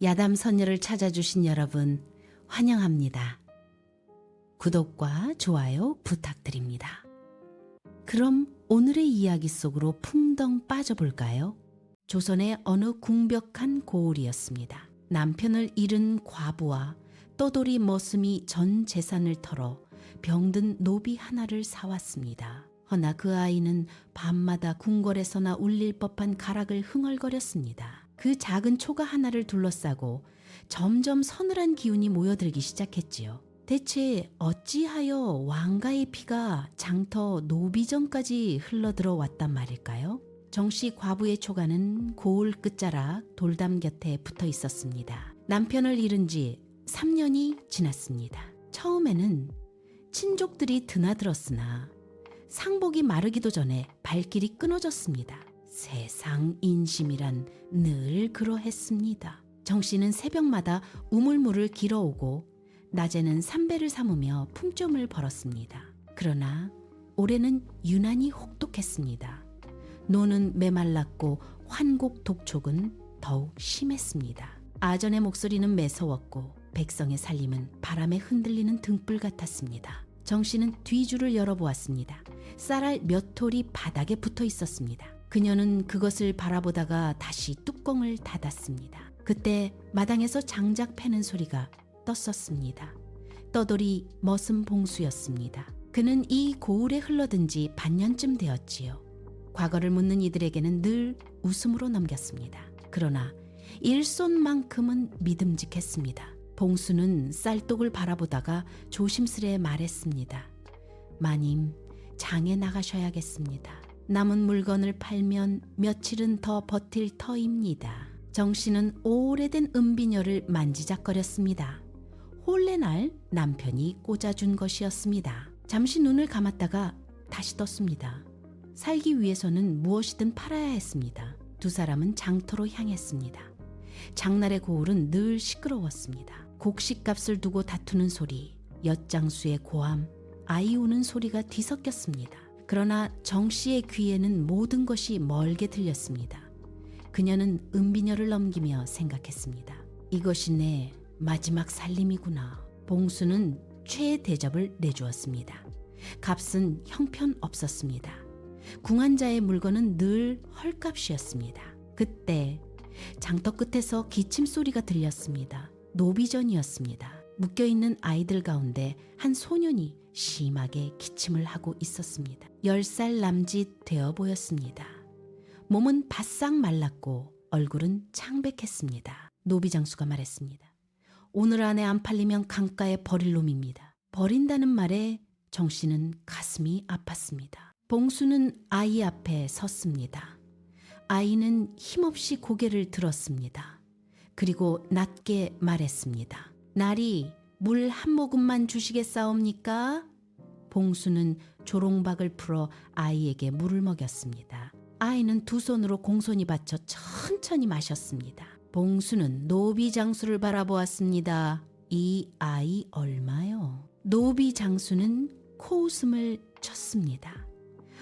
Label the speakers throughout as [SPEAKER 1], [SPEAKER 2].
[SPEAKER 1] 야담 선녀를 찾아주신 여러분 환영합니다. 구독과 좋아요 부탁드립니다. 그럼 오늘의 이야기 속으로 풍덩 빠져볼까요? 조선의 어느 궁벽한 고을이었습니다. 남편을 잃은 과부와 떠돌이 머슴이 전 재산을 털어 병든 노비 하나를 사왔습니다. 허나 그 아이는 밤마다 궁궐에서나 울릴 법한 가락을 흥얼거렸습니다. 그 작은 초가 하나를 둘러싸고 점점 서늘한 기운이 모여들기 시작했지요. 대체 어찌하여 왕가의 피가 장터 노비전까지 흘러들어왔단 말일까요? 정씨 과부의 초가는 고을 끝자락 돌담 곁에 붙어 있었습니다. 남편을 잃은 지 3년이 지났습니다. 처음에는 친족들이 드나들었으나 상복이 마르기도 전에 발길이 끊어졌습니다. 세상 인심이란 늘 그러했습니다. 정씨는 새벽마다 우물물을 길어오고 낮에는 삼배를 삼으며 풍점을 벌었습니다. 그러나 올해는 유난히 혹독했습니다. 노는 메말랐고 환곡 독촉은 더욱 심했습니다. 아전의 목소리는 매서웠고 백성의 살림은 바람에 흔들리는 등불 같았습니다. 정씨는 뒤줄을 열어보았습니다. 쌀알 몇 톨이 바닥에 붙어 있었습니다. 그녀는 그것을 바라보다가 다시 뚜껑을 닫았습니다. 그때 마당에서 장작 패는 소리가 떴었습니다. 떠돌이 머슴 봉수였습니다. 그는 이 고을에 흘러든 지 반년쯤 되었지요. 과거를 묻는 이들에게는 늘 웃음으로 넘겼습니다. 그러나 일손만큼은 믿음직했습니다. 봉수는 쌀독을 바라보다가 조심스레 말했습니다. 마님, 장에 나가셔야겠습니다. 남은 물건을 팔면 며칠은 더 버틸 터입니다. 정씨는 오래된 은비녀를 만지작거렸습니다. 혼례날 남편이 꽂아준 것이었습니다. 잠시 눈을 감았다가 다시 떴습니다. 살기 위해서는 무엇이든 팔아야 했습니다. 두 사람은 장터로 향했습니다. 장날의 고을은 늘 시끄러웠습니다. 곡식값을 두고 다투는 소리, 엿장수의 고함, 아이 우는 소리가 뒤섞였습니다. 그러나 정씨의 귀에는 모든 것이 멀게 들렸습니다. 그녀는 은비녀를 넘기며 생각했습니다. 이것이 내 마지막 살림이구나. 봉수는 최애 대접을 내주었습니다. 값은 형편없었습니다. 궁한자의 물건은 늘 헐값이었습니다. 그때 장터 끝에서 기침 소리가 들렸습니다. 노비전이었습니다. 묶여있는 아이들 가운데 한 소년이 심하게 기침을 하고 있었습니다. 10살 남짓 되어 보였습니다. 몸은 바싹 말랐고 얼굴은 창백했습니다. 노비장수가 말했습니다. 오늘 안에 안 팔리면 강가에 버릴 놈입니다. 버린다는 말에 정씨는 가슴이 아팠습니다. 봉수는 아이 앞에 섰습니다. 아이는 힘없이 고개를 들었습니다. 그리고 낮게 말했습니다. 날이 물 한 모금만 주시겠사옵니까? 봉수는 조롱박을 풀어 아이에게 물을 먹였습니다. 아이는 두 손으로 공손히 받쳐 천천히 마셨습니다. 봉수는 노비장수를 바라보았습니다. 이 아이 얼마요? 노비장수는 코웃음을 쳤습니다.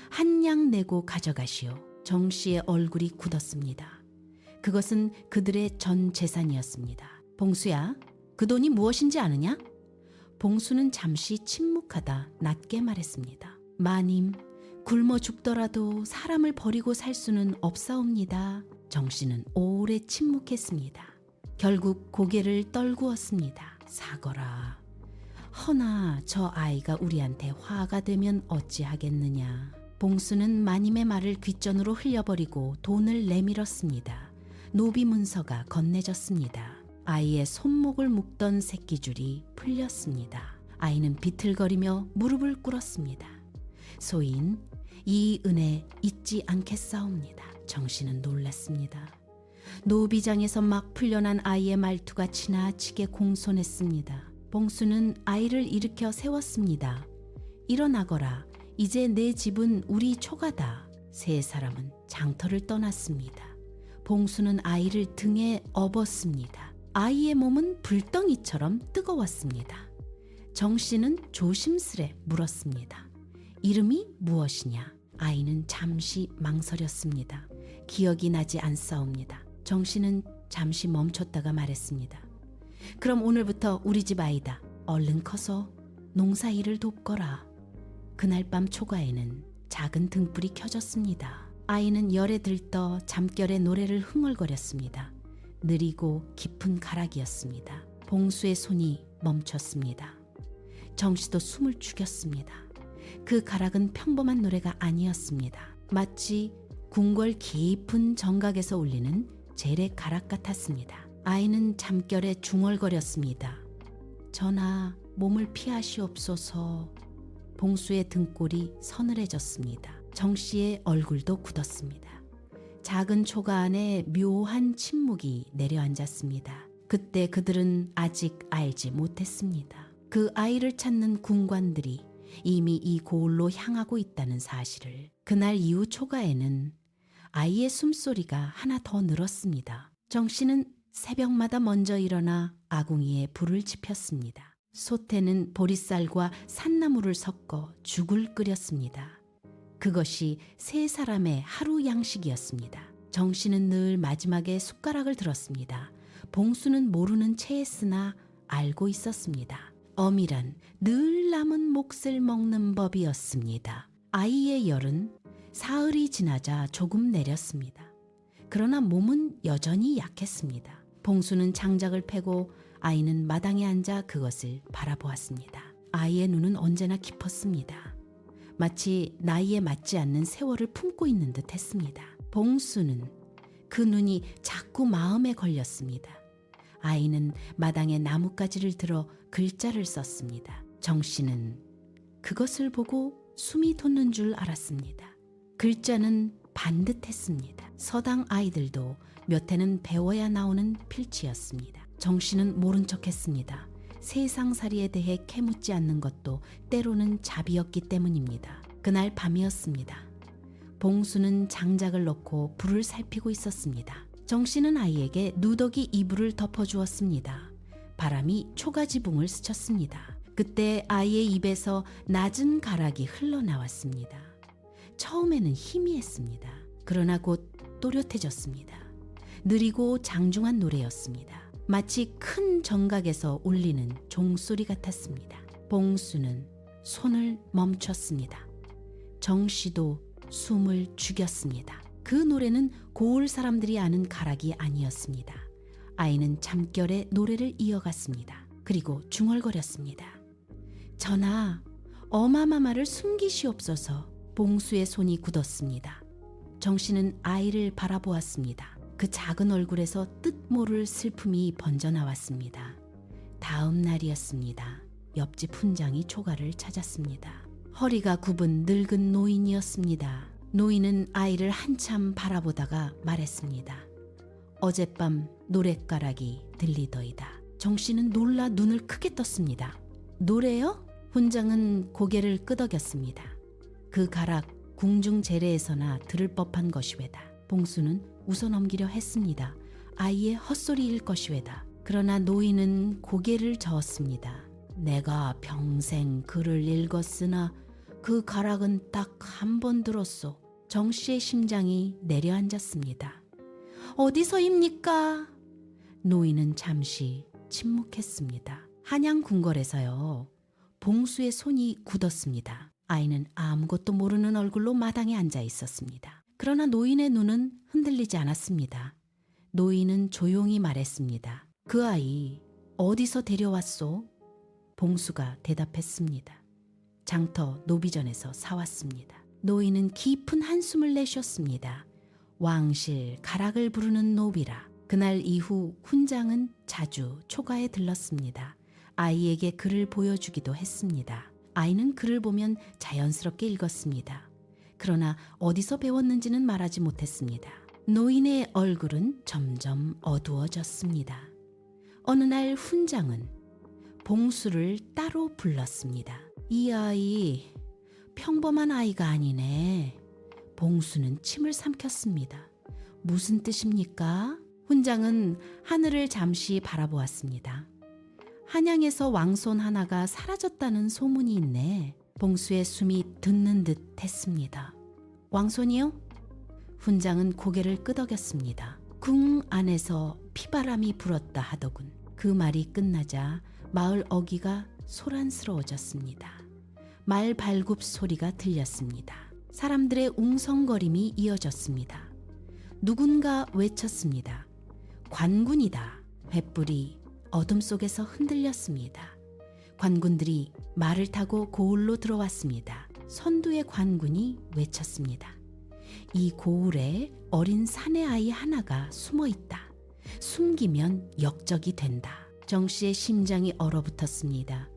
[SPEAKER 1] 한 냥 내고 가져가시오. 정씨의 얼굴이 굳었습니다. 그것은 그들의 전 재산이었습니다. 봉수야, 그 돈이 무엇인지 아느냐? 봉수는 잠시 침묵하다 낮게 말했습니다. 마님, 굶어 죽더라도 사람을 버리고 살 수는 없사옵니다. 정씨는 오래 침묵했습니다. 결국 고개를 떨구었습니다. 사거라. 허나 저 아이가 우리한테 화가 되면 어찌하겠느냐. 봉수는 마님의 말을 귓전으로 흘려버리고 돈을 내밀었습니다. 노비 문서가 건네졌습니다. 아이의 손목을 묶던 새끼줄이 풀렸습니다. 아이는 비틀거리며 무릎을 꿇었습니다. 소인, 이 은혜 잊지 않겠사옵니다. 정씨는 놀랐습니다. 노비장에서 막 풀려난 아이의 말투가 지나치게 공손했습니다. 봉수는 아이를 일으켜 세웠습니다. 일어나거라. 이제 내 집은 우리 초가다. 세 사람은 장터를 떠났습니다. 봉수는 아이를 등에 업었습니다. 아이의 몸은 불덩이처럼 뜨거웠습니다. 정씨는 조심스레 물었습니다. 이름이 무엇이냐? 아이는 잠시 망설였습니다. 기억이 나지 않사옵니다. 정씨는 잠시 멈췄다가 말했습니다. 그럼 오늘부터 우리 집 아이다. 얼른 커서 농사일을 돕거라. 그날 밤 초가에는 작은 등불이 켜졌습니다. 아이는 열에 들떠 잠결에 노래를 흥얼거렸습니다. 느리고 깊은 가락이었습니다. 봉수의 손이 멈췄습니다. 정씨도 숨을 죽였습니다. 그 가락은 평범한 노래가 아니었습니다. 마치 궁궐 깊은 정각에서 울리는 젤의 가락 같았습니다. 아이는 잠결에 중얼거렸습니다. 전하, 몸을 피하시옵소서. 봉수의 등골이 서늘해졌습니다. 정씨의 얼굴도 굳었습니다. 작은 초가 안에 묘한 침묵이 내려앉았습니다. 그때 그들은 아직 알지 못했습니다. 그 아이를 찾는 군관들이 이미 이 고을로 향하고 있다는 사실을. 그날 이후 초가에는 아이의 숨소리가 하나 더 늘었습니다. 정씨는 새벽마다 먼저 일어나 아궁이에 불을 지폈습니다. 솥에는 보리쌀과 산나물을 섞어 죽을 끓였습니다. 그것이 세 사람의 하루 양식이었습니다. 정씨는 늘 마지막에 숟가락을 들었습니다. 봉수는 모르는 체했으나 알고 있었습니다. 어미란 늘 남은 몫을 먹는 법이었습니다. 아이의 열은 사흘이 지나자 조금 내렸습니다. 그러나 몸은 여전히 약했습니다. 봉수는 장작을 패고 아이는 마당에 앉아 그것을 바라보았습니다. 아이의 눈은 언제나 깊었습니다. 마치 나이에 맞지 않는 세월을 품고 있는 듯 했습니다. 봉수는 그 눈이 자꾸 마음에 걸렸습니다. 아이는 마당에 나뭇가지를 들어 글자를 썼습니다. 정씨는 그것을 보고 숨이 돋는 줄 알았습니다. 글자는 반듯했습니다. 서당 아이들도 몇 해는 배워야 나오는 필치였습니다. 정씨는 모른 척했습니다. 세상살이에 대해 캐묻지 않는 것도 때로는 자비였기 때문입니다. 그날 밤이었습니다. 봉수는 장작을 넣고 불을 살피고 있었습니다. 정씨는 아이에게 누더기 이불을 덮어주었습니다. 바람이 초가지붕을 스쳤습니다. 그때 아이의 입에서 낮은 가락이 흘러나왔습니다. 처음에는 희미했습니다. 그러나 곧 또렷해졌습니다. 느리고 장중한 노래였습니다. 마치 큰 정각에서 울리는 종소리 같았습니다. 봉수는 손을 멈췄습니다. 정씨도 숨을 죽였습니다. 그 노래는 고을 사람들이 아는 가락이 아니었습니다. 아이는 잠결에 노래를 이어갔습니다. 그리고 중얼거렸습니다. 전하, 어마마마를 숨기시옵소서. 봉수의 손이 굳었습니다. 정씨는 아이를 바라보았습니다. 그 작은 얼굴에서 뜻모를 슬픔이 번져나왔습니다. 다음 날이었습니다. 옆집 훈장이 초가를 찾았습니다. 허리가 굽은 늙은 노인이었습니다. 노인은 아이를 한참 바라보다가 말했습니다. 어젯밤 노랫가락이 들리더이다. 정씨는 놀라 눈을 크게 떴습니다. 노래요? 훈장은 고개를 끄덕였습니다. 그 가락 궁중 제례에서나 들을 법한 것이외다. 봉수는 웃어넘기려 했습니다. 아이의 헛소리일 것이외다. 그러나 노인은 고개를 저었습니다. 내가 평생 글을 읽었으나 그 가락은 딱 한 번 들었소. 정씨의 심장이 내려앉았습니다. 어디서입니까? 노인은 잠시 침묵했습니다. 한양 궁궐에서요. 봉수의 손이 굳었습니다. 아이는 아무것도 모르는 얼굴로 마당에 앉아 있었습니다. 그러나 노인의 눈은 흔들리지 않았습니다. 노인은 조용히 말했습니다. 그 아이 어디서 데려왔소? 봉수가 대답했습니다. 장터 노비전에서 사왔습니다. 노인은 깊은 한숨을 내쉬었습니다. 왕실 가락을 부르는 노비라. 그날 이후 훈장은 자주 초가에 들렀습니다. 아이에게 글을 보여주기도 했습니다. 아이는 글을 보면 자연스럽게 읽었습니다. 그러나 어디서 배웠는지는 말하지 못했습니다. 노인의 얼굴은 점점 어두워졌습니다. 어느 날 훈장은 봉수를 따로 불렀습니다. 이 아이 평범한 아이가 아니네. 봉수는 침을 삼켰습니다. 무슨 뜻입니까? 훈장은 하늘을 잠시 바라보았습니다. 한양에서 왕손 하나가 사라졌다는 소문이 있네. 봉수의 숨이 듣는 듯 했습니다. 왕손이요? 훈장은 고개를 끄덕였습니다. 궁 안에서 피바람이 불었다 하더군. 그 말이 끝나자 마을 어귀가 소란스러워졌습니다. 말 발굽 소리가 들렸습니다. 사람들의 웅성거림이 이어졌습니다. 누군가 외쳤습니다. 관군이다. 횃불이 어둠 속에서 흔들렸습니다. 관군들이 말을 타고 고을로 들어왔습니다. 선두의 관군이 외쳤습니다. 이 고을에 어린 사내 아이 하나가 숨어 있다. 숨기면 역적이 된다. 정씨의 심장이 얼어붙었습니다.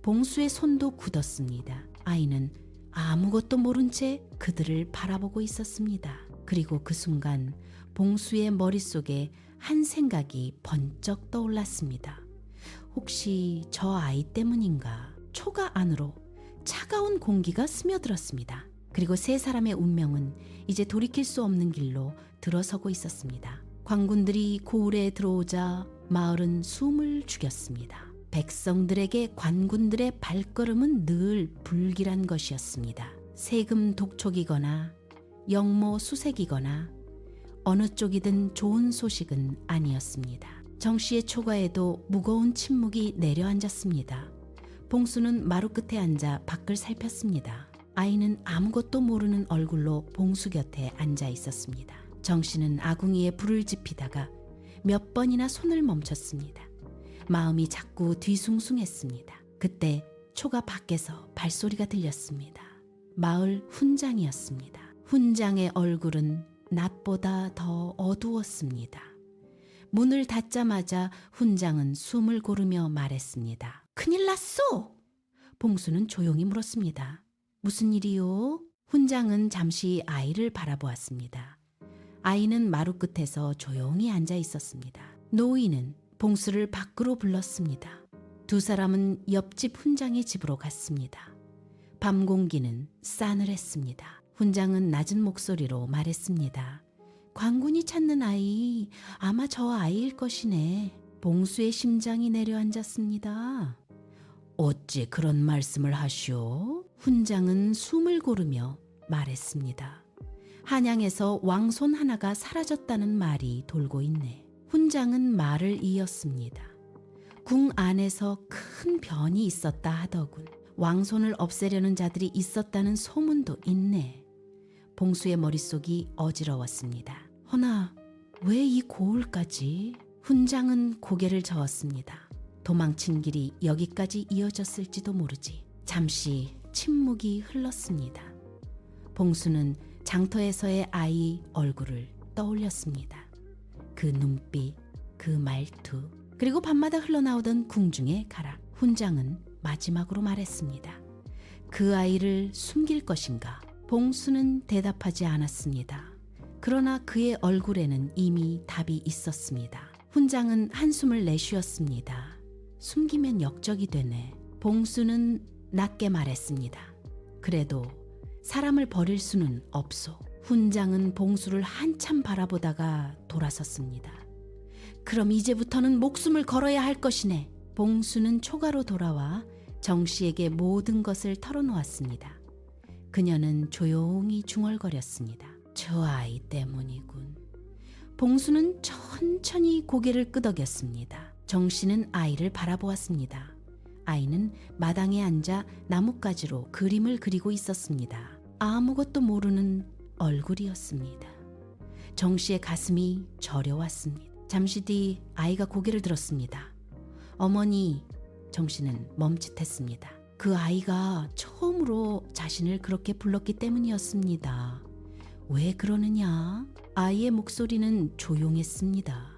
[SPEAKER 1] 봉수의 손도 굳었습니다. 아이는 아무것도 모른 채 그들을 바라보고 있었습니다. 그리고 그 순간 봉수의 머릿속에 한 생각이 번쩍 떠올랐습니다. 혹시 저 아이 때문인가? 초가 안으로 차가운 공기가 스며들었습니다. 그리고 세 사람의 운명은 이제 돌이킬 수 없는 길로 들어서고 있었습니다. 관군들이 고을에 들어오자 마을은 숨을 죽였습니다. 백성들에게 관군들의 발걸음은 늘 불길한 것이었습니다. 세금 독촉이거나 영모 수색이거나 어느 쪽이든 좋은 소식은 아니었습니다. 정씨의 초가에도 무거운 침묵이 내려앉았습니다. 봉수는 마루 끝에 앉아 밖을 살폈습니다. 아이는 아무것도 모르는 얼굴로 봉수 곁에 앉아 있었습니다. 정씨는 아궁이에 불을 지피다가 몇 번이나 손을 멈췄습니다. 마음이 자꾸 뒤숭숭했습니다. 그때 초가 밖에서 발소리가 들렸습니다. 마을 훈장이었습니다. 훈장의 얼굴은 낮보다 더 어두웠습니다. 문을 닫자마자 훈장은 숨을 고르며 말했습니다. 큰일 났소! 봉수는 조용히 물었습니다. 무슨 일이요? 훈장은 잠시 아이를 바라보았습니다. 아이는 마루 끝에서 조용히 앉아 있었습니다. 노인은 봉수를 밖으로 불렀습니다. 두 사람은 옆집 훈장의 집으로 갔습니다. 밤 공기는 싸늘했습니다. 훈장은 낮은 목소리로 말했습니다. 관군이 찾는 아이, 아마 저 아이일 것이네. 봉수의 심장이 내려앉았습니다. 어찌 그런 말씀을 하시오? 훈장은 숨을 고르며 말했습니다. 한양에서 왕손 하나가 사라졌다는 말이 돌고 있네. 훈장은 말을 이었습니다. 궁 안에서 큰 변이 있었다 하더군. 왕손을 없애려는 자들이 있었다는 소문도 있네. 봉수의 머릿속이 어지러웠습니다. 허나 왜 이 고을까지? 훈장은 고개를 저었습니다. 도망친 길이 여기까지 이어졌을지도 모르지. 잠시 침묵이 흘렀습니다. 봉수는 장터에서의 아이 얼굴을 떠올렸습니다. 그 눈빛, 그 말투, 그리고 밤마다 흘러나오던 궁중의 가락. 훈장은 마지막으로 말했습니다. 그 아이를 숨길 것인가? 봉수는 대답하지 않았습니다. 그러나 그의 얼굴에는 이미 답이 있었습니다. 훈장은 한숨을 내쉬었습니다. 숨기면 역적이 되네. 봉수는 낮게 말했습니다. 그래도 사람을 버릴 수는 없소. 훈장은 봉수를 한참 바라보다가 돌아섰습니다. 그럼 이제부터는 목숨을 걸어야 할 것이네. 봉수는 초가로 돌아와 정씨에게 모든 것을 털어놓았습니다. 그녀는 조용히 중얼거렸습니다. 저 아이 때문이군. 봉수는 천천히 고개를 끄덕였습니다. 정씨는 아이를 바라보았습니다. 아이는 마당에 앉아 나뭇가지로 그림을 그리고 있었습니다. 아무것도 모르는 얼굴이었습니다. 정씨의 가슴이 저려왔습니다. 잠시 뒤 아이가 고개를 들었습니다. 어머니, 정씨는 멈칫했습니다. 그 아이가 처음으로 자신을 그렇게 불렀기 때문이었습니다. 왜 그러느냐? 아이의 목소리는 조용했습니다.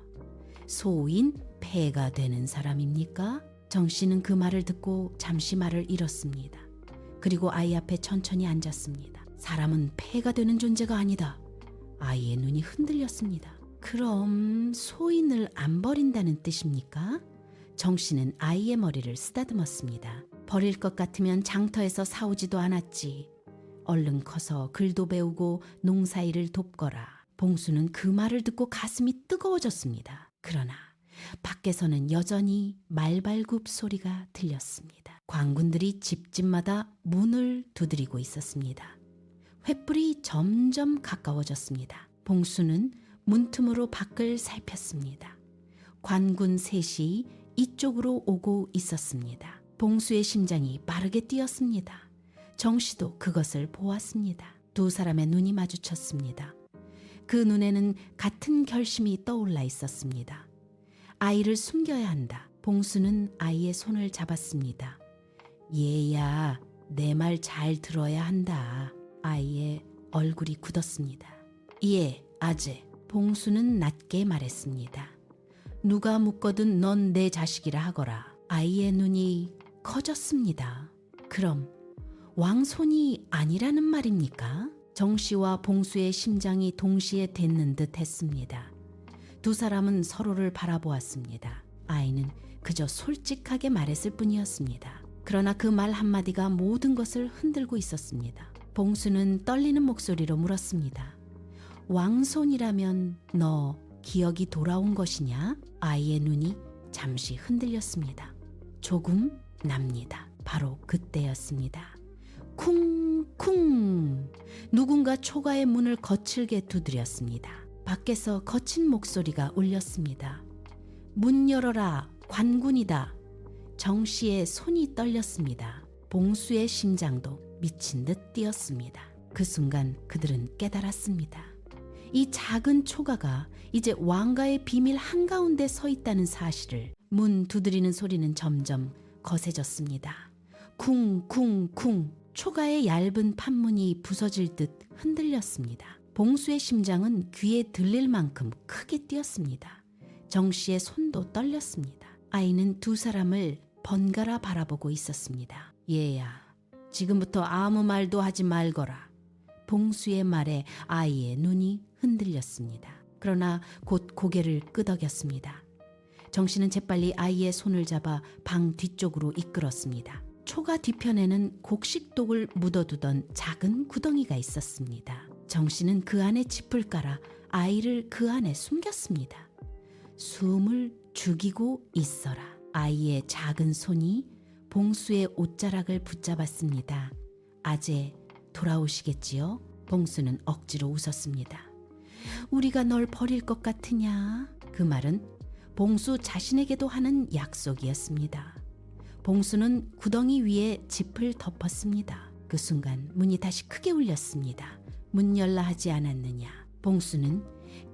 [SPEAKER 1] 소인 폐가 되는 사람입니까? 정씨는 그 말을 듣고 잠시 말을 잃었습니다. 그리고 아이 앞에 천천히 앉았습니다. 사람은 폐가 되는 존재가 아니다. 아이의 눈이 흔들렸습니다. 그럼 소인을 안 버린다는 뜻입니까? 정씨는 아이의 머리를 쓰다듬었습니다. 버릴 것 같으면 장터에서 사오지도 않았지. 얼른 커서 글도 배우고 농사일을 돕거라. 봉수는 그 말을 듣고 가슴이 뜨거워졌습니다. 그러나 밖에서는 여전히 말발굽 소리가 들렸습니다. 관군들이 집집마다 문을 두드리고 있었습니다. 횃불이 점점 가까워졌습니다. 봉수는 문틈으로 밖을 살폈습니다. 관군 셋이 이쪽으로 오고 있었습니다. 봉수의 심장이 빠르게 뛰었습니다. 정씨도 그것을 보았습니다. 두 사람의 눈이 마주쳤습니다. 그 눈에는 같은 결심이 떠올라 있었습니다. 아이를 숨겨야 한다. 봉수는 아이의 손을 잡았습니다. 얘야, 내 말 잘 들어야 한다. 아이의 얼굴이 굳었습니다. 예, 아재. 봉수는 낮게 말했습니다. 누가 묻거든 넌 내 자식이라 하거라. 아이의 눈이 커졌습니다. 그럼 왕손이 아니라는 말입니까? 정씨와 봉수의 심장이 동시에 댔는 듯 했습니다. 두 사람은 서로를 바라보았습니다. 아이는 그저 솔직하게 말했을 뿐이었습니다. 그러나 그 말 한마디가 모든 것을 흔들고 있었습니다. 봉수는 떨리는 목소리로 물었습니다. 왕손이라면 너 기억이 돌아온 것이냐? 아이의 눈이 잠시 흔들렸습니다. 조금 납니다. 바로 그때였습니다. 쿵쿵! 누군가 초가의 문을 거칠게 두드렸습니다. 밖에서 거친 목소리가 울렸습니다. 문 열어라, 관군이다. 정씨의 손이 떨렸습니다. 봉수의 심장도 미친 듯 뛰었습니다. 그 순간 그들은 깨달았습니다. 이 작은 초가가 이제 왕가의 비밀 한가운데 서 있다는 사실을. 문 두드리는 소리는 점점 거세졌습니다. 쿵쿵쿵. 초가의 얇은 판문이 부서질 듯 흔들렸습니다. 봉수의 심장은 귀에 들릴 만큼 크게 뛰었습니다. 정씨의 손도 떨렸습니다. 아이는 두 사람을 번갈아 바라보고 있었습니다. 얘야, 지금부터 아무 말도 하지 말거라. 봉수의 말에 아이의 눈이 흔들렸습니다. 그러나 곧 고개를 끄덕였습니다. 정씨는 재빨리 아이의 손을 잡아 방 뒤쪽으로 이끌었습니다. 초가 뒤편에는 곡식독을 묻어두던 작은 구덩이가 있었습니다. 정씨는 그 안에 짚을 깔아 아이를 그 안에 숨겼습니다. 숨을 죽이고 있어라. 아이의 작은 손이 봉수의 옷자락을 붙잡았습니다. 아재, 돌아오시겠지요? 봉수는 억지로 웃었습니다. 우리가 널 버릴 것 같으냐? 그 말은 봉수 자신에게도 하는 약속이었습니다. 봉수는 구덩이 위에 짚을 덮었습니다. 그 순간 문이 다시 크게 울렸습니다. 문 열라 하지 않았느냐? 봉수는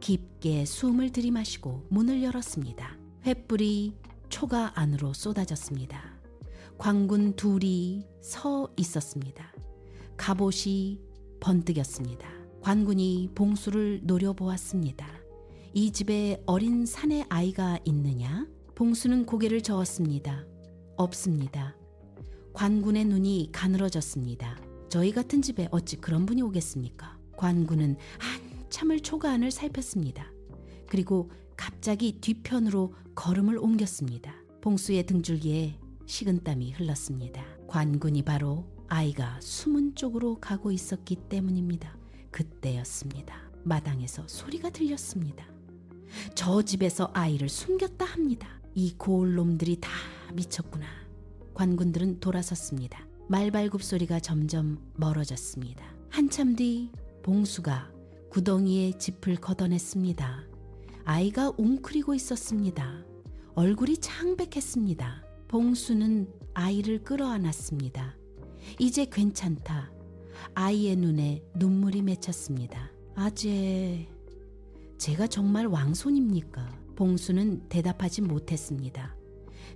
[SPEAKER 1] 깊게 숨을 들이마시고 문을 열었습니다. 횃불이 초가 안으로 쏟아졌습니다. 관군 둘이 서 있었습니다. 갑옷이 번뜩였습니다. 관군이 봉수를 노려보았습니다. 이 집에 어린 사내 아이가 있느냐? 봉수는 고개를 저었습니다. 없습니다. 관군의 눈이 가늘어졌습니다. 저희 같은 집에 어찌 그런 분이 오겠습니까? 관군은 한참을 초가 안을 살폈습니다. 그리고 갑자기 뒤편으로 걸음을 옮겼습니다. 봉수의 등줄기에 식은땀이 흘렀습니다. 관군이 바로 아이가 숨은 쪽으로 가고 있었기 때문입니다. 그때였습니다. 마당에서 소리가 들렸습니다. 저 집에서 아이를 숨겼다 합니다. 이 고을놈들이 다 미쳤구나. 관군들은 돌아섰습니다. 말발굽 소리가 점점 멀어졌습니다. 한참 뒤 봉수가 구덩이에 짚을 걷어냈습니다. 아이가 웅크리고 있었습니다. 얼굴이 창백했습니다. 봉수는 아이를 끌어안았습니다. 이제 괜찮다. 아이의 눈에 눈물이 맺혔습니다. 아재, 제가 정말 왕손입니까? 봉수는 대답하지 못했습니다.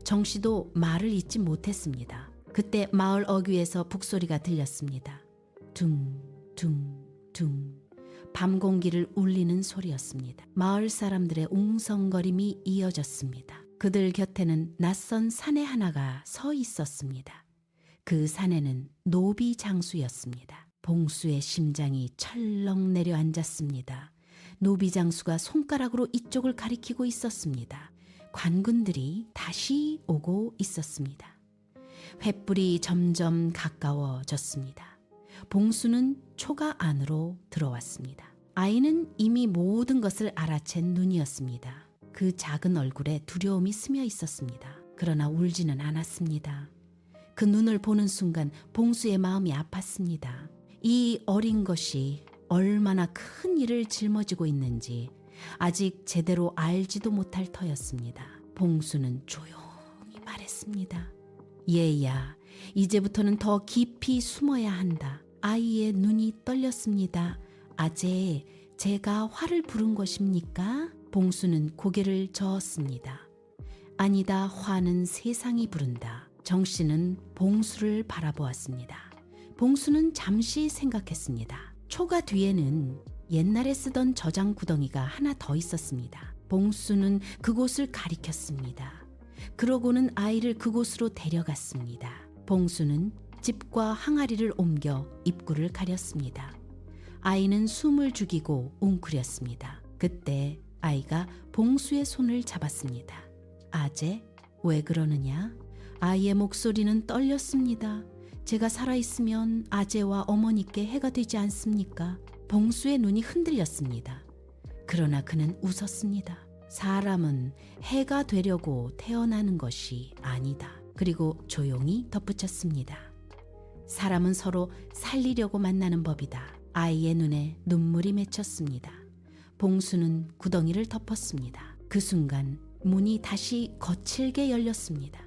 [SPEAKER 1] 정씨도 말을 잇지 못했습니다. 그때 마을 어귀에서 북소리가 들렸습니다. 둥둥둥. 밤 공기를 울리는 소리였습니다. 마을 사람들의 웅성거림이 이어졌습니다. 그들 곁에는 낯선 사내 하나가 서 있었습니다. 그 사내는 노비 장수였습니다. 봉수의 심장이 철렁 내려앉았습니다. 노비 장수가 손가락으로 이쪽을 가리키고 있었습니다. 관군들이 다시 오고 있었습니다. 횃불이 점점 가까워졌습니다. 봉수는 초가 안으로 들어왔습니다. 아이는 이미 모든 것을 알아챈 눈이었습니다. 그 작은 얼굴에 두려움이 스며 있었습니다. 그러나 울지는 않았습니다. 그 눈을 보는 순간 봉수의 마음이 아팠습니다. 이 어린 것이 얼마나 큰 일을 짊어지고 있는지 아직 제대로 알지도 못할 터였습니다. 봉수는 조용히 말했습니다. 얘야, 이제부터는 더 깊이 숨어야 한다. 아이의 눈이 떨렸습니다. 아재, 제가 화를 부른 것입니까? 봉수는 고개를 저었습니다. 아니다, 화는 세상이 부른다. 정씨는 봉수를 바라보았습니다. 봉수는 잠시 생각했습니다. 초가 뒤에는 옛날에 쓰던 저장 구덩이가 하나 더 있었습니다. 봉수는 그곳을 가리켰습니다. 그러고는 아이를 그곳으로 데려갔습니다. 봉수는 집과 항아리를 옮겨 입구를 가렸습니다. 아이는 숨을 죽이고 웅크렸습니다. 그때 아이가 봉수의 손을 잡았습니다. 아재, 왜 그러느냐? 아이의 목소리는 떨렸습니다. 제가 살아있으면 아재와 어머니께 해가 되지 않습니까? 봉수의 눈이 흔들렸습니다. 그러나 그는 웃었습니다. 사람은 해가 되려고 태어나는 것이 아니다. 그리고 조용히 덧붙였습니다. 사람은 서로 살리려고 만나는 법이다. 아이의 눈에 눈물이 맺혔습니다. 봉수는 구덩이를 덮었습니다. 그 순간 문이 다시 거칠게 열렸습니다.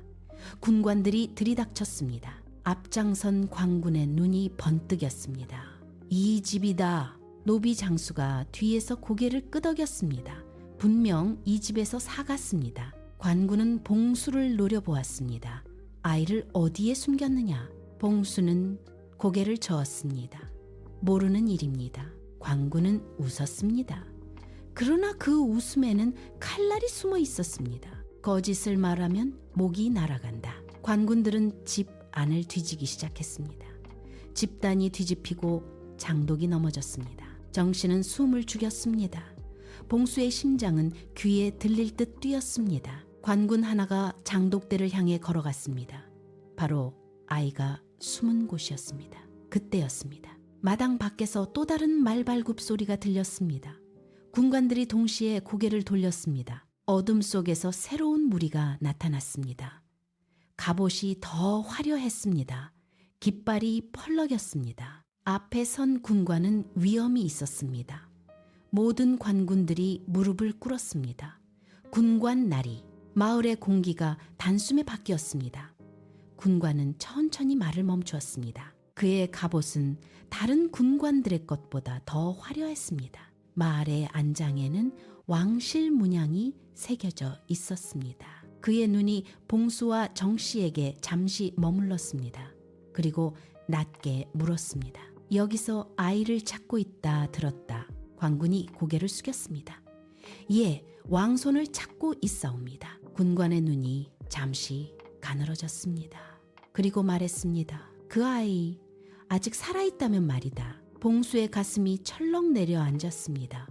[SPEAKER 1] 군관들이 들이닥쳤습니다. 앞장선 관군의 눈이 번뜩였습니다. 이 집이다. 노비 장수가 뒤에서 고개를 끄덕였습니다. 분명 이 집에서 사갔습니다. 관군은 봉수를 노려보았습니다. 아이를 어디에 숨겼느냐? 봉수는 고개를 저었습니다. 모르는 일입니다. 관군은 웃었습니다. 그러나 그 웃음에는 칼날이 숨어 있었습니다. 거짓을 말하면 목이 날아간다. 관군들은 집 안을 뒤지기 시작했습니다. 집단이 뒤집히고 장독이 넘어졌습니다. 정씨는 숨을 죽였습니다. 봉수의 심장은 귀에 들릴 듯 뛰었습니다. 관군 하나가 장독대를 향해 걸어갔습니다. 바로 아이가 숨은 곳이었습니다. 그때였습니다. 마당 밖에서 또 다른 말발굽 소리가 들렸습니다. 군관들이 동시에 고개를 돌렸습니다. 어둠 속에서 새로운 무리가 나타났습니다. 갑옷이 더 화려했습니다. 깃발이 펄럭였습니다. 앞에 선 군관은 위험이 있었습니다. 모든 관군들이 무릎을 꿇었습니다. 군관 나리, 마을의 공기가 단숨에 바뀌었습니다. 군관은 천천히 말을 멈추었습니다. 그의 갑옷은 다른 군관들의 것보다 더 화려했습니다. 말의 안장에는 왕실 문양이 새겨져 있었습니다. 그의 눈이 봉수와 정씨에게 잠시 머물렀습니다. 그리고 낮게 물었습니다. 여기서 아이를 찾고 있다 들었다. 관군이 고개를 숙였습니다. 예, 왕손을 찾고 있사옵니다. 군관의 눈이 잠시 가늘어졌습니다. 그리고 말했습니다. 그 아이 아직 살아있다면 말이다. 봉수의 가슴이 철렁 내려앉았습니다.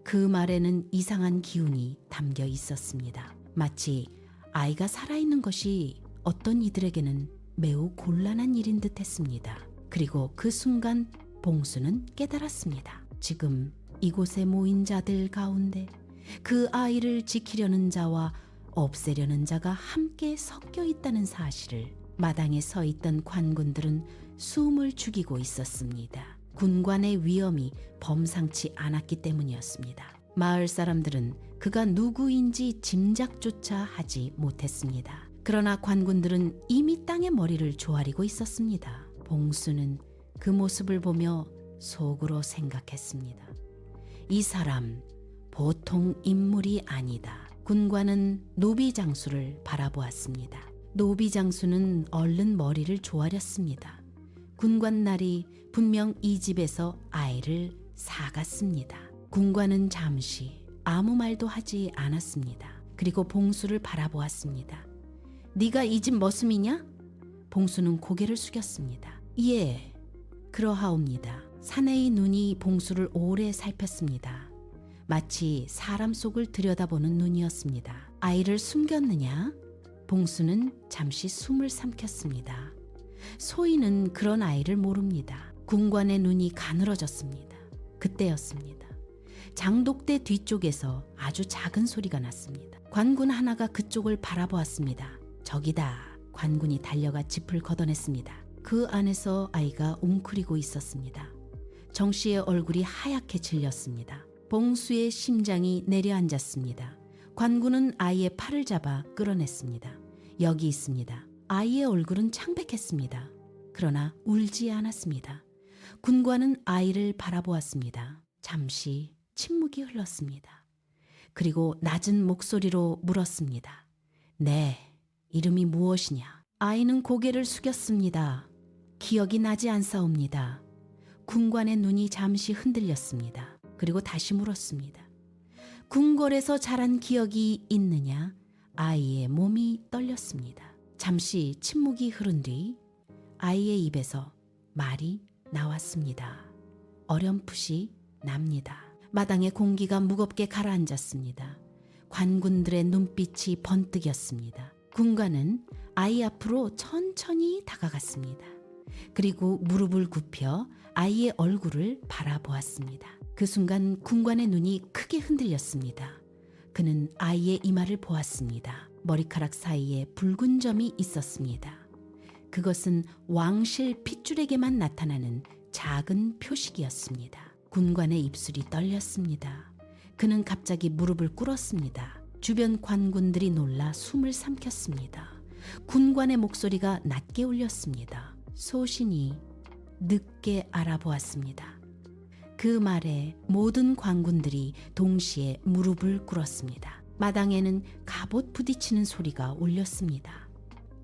[SPEAKER 1] 그 말에는 이상한 기운이 담겨 있었습니다. 마치 아이가 살아있는 것이 어떤 이들에게는 매우 곤란한 일인 듯 했습니다. 그리고 그 순간 봉수는 깨달았습니다. 지금 이곳에 모인 자들 가운데 그 아이를 지키려는 자와 없애려는 자가 함께 섞여 있다는 사실을 마당에 서 있던 관군들은 숨을 죽이고 있었습니다. 군관의 위험이 범상치 않았기 때문이었습니다. 마을 사람들은 그가 누구인지 짐작조차 하지 못했습니다. 그러나 관군들은 이미 땅에 머리를 조아리고 있었습니다. 봉수는 그 모습을 보며 속으로 생각했습니다. 이 사람 보통 인물이 아니다. 군관은 노비 장수를 바라보았습니다. 노비 장수는 얼른 머리를 조아렸습니다. 군관 날이 분명 이 집에서 아이를 사갔습니다. 군관은 잠시 아무 말도 하지 않았습니다. 그리고 봉수를 바라보았습니다. 네가 이 집 머슴이냐? 봉수는 고개를 숙였습니다. 예, 그러하옵니다. 사내의 눈이 봉수를 오래 살폈습니다. 마치 사람 속을 들여다보는 눈이었습니다. 아이를 숨겼느냐? 봉수는 잠시 숨을 삼켰습니다. 소인은 그런 아이를 모릅니다. 군관의 눈이 가늘어졌습니다. 그때였습니다. 장독대 뒤쪽에서 아주 작은 소리가 났습니다. 관군 하나가 그쪽을 바라보았습니다. 저기다. 관군이 달려가 짚을 걷어냈습니다. 그 안에서 아이가 웅크리고 있었습니다. 정씨의 얼굴이 하얗게 질렸습니다. 봉수의 심장이 내려앉았습니다. 관군은 아이의 팔을 잡아 끌어냈습니다. 여기 있습니다. 아이의 얼굴은 창백했습니다. 그러나 울지 않았습니다. 군관은 아이를 바라보았습니다. 잠시 침묵이 흘렀습니다. 그리고 낮은 목소리로 물었습니다. 네, 이름이 무엇이냐? 아이는 고개를 숙였습니다. 기억이 나지 않사옵니다. 군관의 눈이 잠시 흔들렸습니다. 그리고 다시 물었습니다. 궁궐에서 자란 기억이 있느냐? 아이의 몸이 떨렸습니다. 잠시 침묵이 흐른 뒤 아이의 입에서 말이 나왔습니다. 어렴풋이 납니다. 마당의 공기가 무겁게 가라앉았습니다. 관군들의 눈빛이 번뜩였습니다. 군관은 아이 앞으로 천천히 다가갔습니다. 그리고 무릎을 굽혀 아이의 얼굴을 바라보았습니다. 그 순간 군관의 눈이 크게 흔들렸습니다. 그는 아이의 이마를 보았습니다. 머리카락 사이에 붉은 점이 있었습니다. 그것은 왕실 핏줄에게만 나타나는 작은 표식이었습니다. 군관의 입술이 떨렸습니다. 그는 갑자기 무릎을 꿇었습니다. 주변 관군들이 놀라 숨을 삼켰습니다. 군관의 목소리가 낮게 울렸습니다. 소신이 늦게 알아보았습니다. 그 말에 모든 관군들이 동시에 무릎을 꿇었습니다. 마당에는 갑옷 부딪히는 소리가 울렸습니다.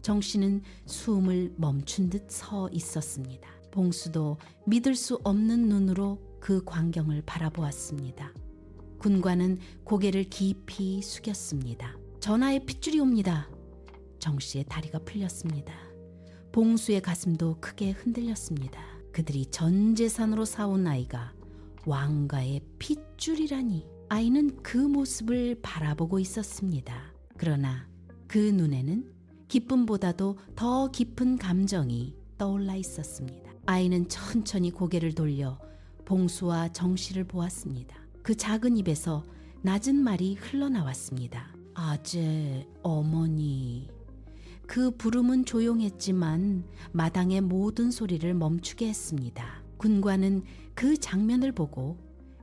[SPEAKER 1] 정씨는 숨을 멈춘 듯 서 있었습니다. 봉수도 믿을 수 없는 눈으로 그 광경을 바라보았습니다. 군관은 고개를 깊이 숙였습니다. 전하의 핏줄이 옵니다. 정씨의 다리가 풀렸습니다. 봉수의 가슴도 크게 흔들렸습니다. 그들이 전 재산으로 사온 아이가 왕가의 핏줄이라니. 아이는 그 모습을 바라보고 있었습니다. 그러나 그 눈에는 기쁨보다도 더 깊은 감정이 떠올라 있었습니다. 아이는 천천히 고개를 돌려 봉수와 정씨를 보았습니다. 그 작은 입에서 낮은 말이 흘러나왔습니다. 아재, 어머니. 그 부름은 조용했지만 마당의 모든 소리를 멈추게 했습니다. 군관은 그 장면을 보고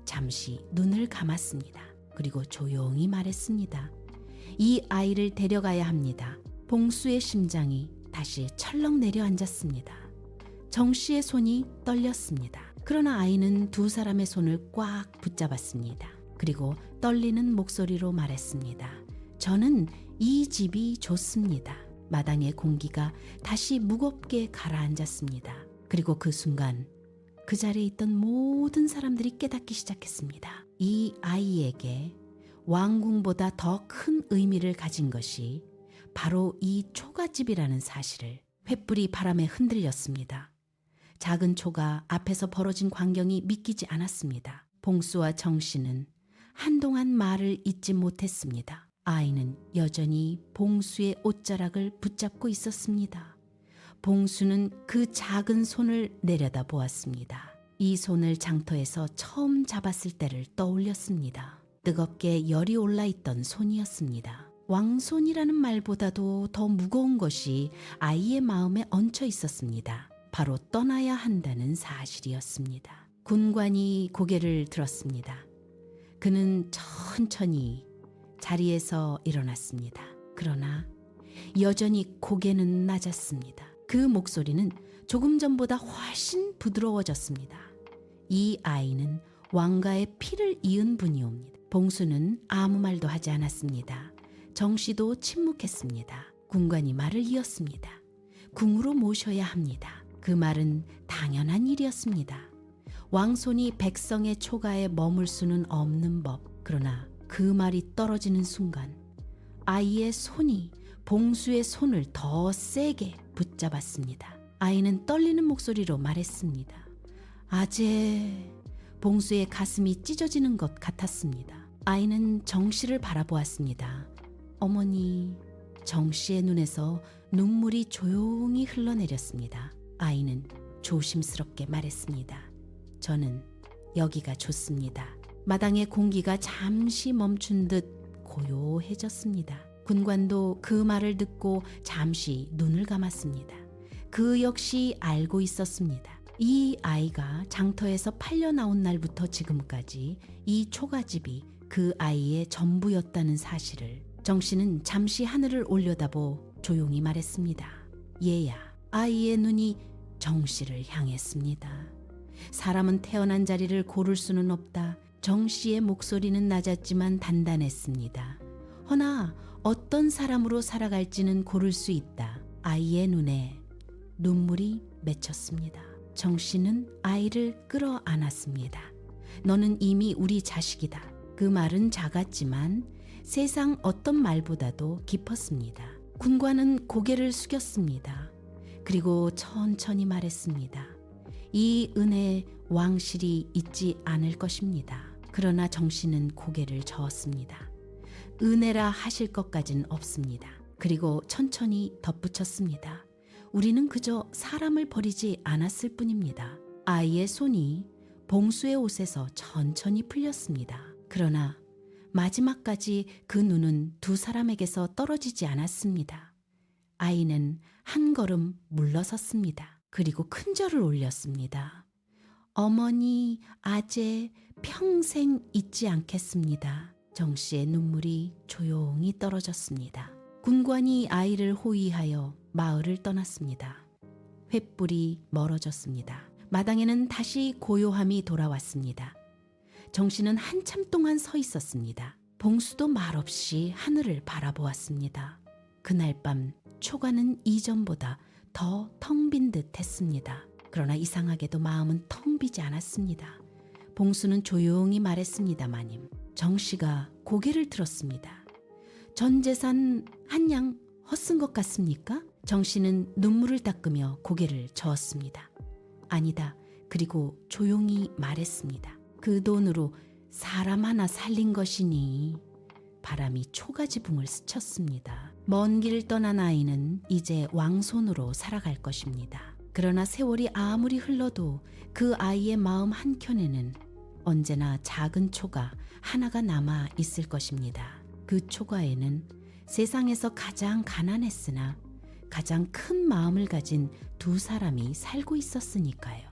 [SPEAKER 1] 잠시 눈을 감았습니다. 그리고 조용히 말했습니다. 이 아이를 데려가야 합니다. 봉수의 심장이 다시 철렁 내려앉았습니다. 정씨의 손이 떨렸습니다. 그러나 아이는 두 사람의 손을 꽉 붙잡았습니다. 그리고 떨리는 목소리로 말했습니다. 저는 이 집이 좋습니다. 마당의 공기가 다시 무겁게 가라앉았습니다. 그리고 그 순간 그 자리에 있던 모든 사람들이 깨닫기 시작했습니다. 이 아이에게 왕궁보다 더 큰 의미를 가진 것이 바로 이 초가집이라는 사실을. 횃불이 바람에 흔들렸습니다. 작은 초가 앞에서 벌어진 광경이 믿기지 않았습니다. 봉수와 정씨는 한동안 말을 잇지 못했습니다. 아이는 여전히 봉수의 옷자락을 붙잡고 있었습니다. 봉수는 그 작은 손을 내려다 보았습니다. 이 손을 장터에서 처음 잡았을 때를 떠올렸습니다. 뜨겁게 열이 올라있던 손이었습니다. 왕손이라는 말보다도 더 무거운 것이 아이의 마음에 얹혀 있었습니다. 바로 떠나야 한다는 사실이었습니다. 군관이 고개를 들었습니다. 그는 천천히 자리에서 일어났습니다. 그러나 여전히 고개는 낮았습니다. 그 목소리는 조금 전보다 훨씬 부드러워졌습니다. 이 아이는 왕가의 피를 이은 분이옵니다. 봉수는 아무 말도 하지 않았습니다. 정씨도 침묵했습니다. 군관이 말을 이었습니다. 궁으로 모셔야 합니다. 그 말은 당연한 일이었습니다. 왕손이 백성의 초가에 머물 수는 없는 법. 그러나 그 말이 떨어지는 순간 아이의 손이 봉수의 손을 더 세게 붙잡았습니다. 아이는 떨리는 목소리로 말했습니다. 아재. 봉수의 가슴이 찢어지는 것 같았습니다. 아이는 정씨를 바라보았습니다. 어머니. 정씨의 눈에서 눈물이 조용히 흘러내렸습니다. 아이는 조심스럽게 말했습니다. 저는 여기가 좋습니다. 마당의 공기가 잠시 멈춘 듯 고요해졌습니다. 군관도 그 말을 듣고 잠시 눈을 감았습니다. 그 역시 알고 있었습니다. 이 아이가 장터에서 팔려 나온 날부터 지금까지 이 초가집이 그 아이의 전부였다는 사실을 정 씨는 잠시 하늘을 올려다보 조용히 말했습니다. 얘야. 아이의 눈이 정 씨를 향했습니다. 사람은 태어난 자리를 고를 수는 없다. 정 씨의 목소리는 낮았지만 단단했습니다. 허나 어떤 사람으로 살아갈지는 고를 수 있다. 아이의 눈에 눈물이 맺혔습니다. 정 씨는 아이를 끌어안았습니다. 너는 이미 우리 자식이다. 그 말은 작았지만 세상 어떤 말보다도 깊었습니다. 군관은 고개를 숙였습니다. 그리고 천천히 말했습니다. 이 은혜 왕실이 잊지 않을 것입니다. 그러나 정 씨는 고개를 저었습니다. 은혜라 하실 것까진 없습니다. 그리고 천천히 덧붙였습니다. 우리는 그저 사람을 버리지 않았을 뿐입니다. 아이의 손이 봉수의 옷에서 천천히 풀렸습니다. 그러나 마지막까지 그 눈은 두 사람에게서 떨어지지 않았습니다. 아이는 한 걸음 물러섰습니다. 그리고 큰 절을 올렸습니다. 어머니, 아재, 평생 잊지 않겠습니다. 정 씨의 눈물이 조용히 떨어졌습니다. 군관이 아이를 호위하여 마을을 떠났습니다. 횃불이 멀어졌습니다. 마당에는 다시 고요함이 돌아왔습니다. 정 씨는 한참 동안 서 있었습니다. 봉수도 말없이 하늘을 바라보았습니다. 그날 밤 초가는 이전보다 더 텅 빈 듯 했습니다. 그러나 이상하게도 마음은 텅 비지 않았습니다. 봉수는 조용히 말했습니다마님. 정 씨가 고개를 들었습니다. 전 재산 한 양 헛쓴 것 같습니까? 정 씨는 눈물을 닦으며 고개를 저었습니다. 아니다. 그리고 조용히 말했습니다. 그 돈으로 사람 하나 살린 것이니. 바람이 초가지붕을 스쳤습니다. 먼 길 떠난 아이는 이제 왕손으로 살아갈 것입니다. 그러나 세월이 아무리 흘러도 그 아이의 마음 한켠에는 언제나 작은 초가 하나가 남아 있을 것입니다. 그 초가에는 세상에서 가장 가난했으나 가장 큰 마음을 가진 두 사람이 살고 있었으니까요.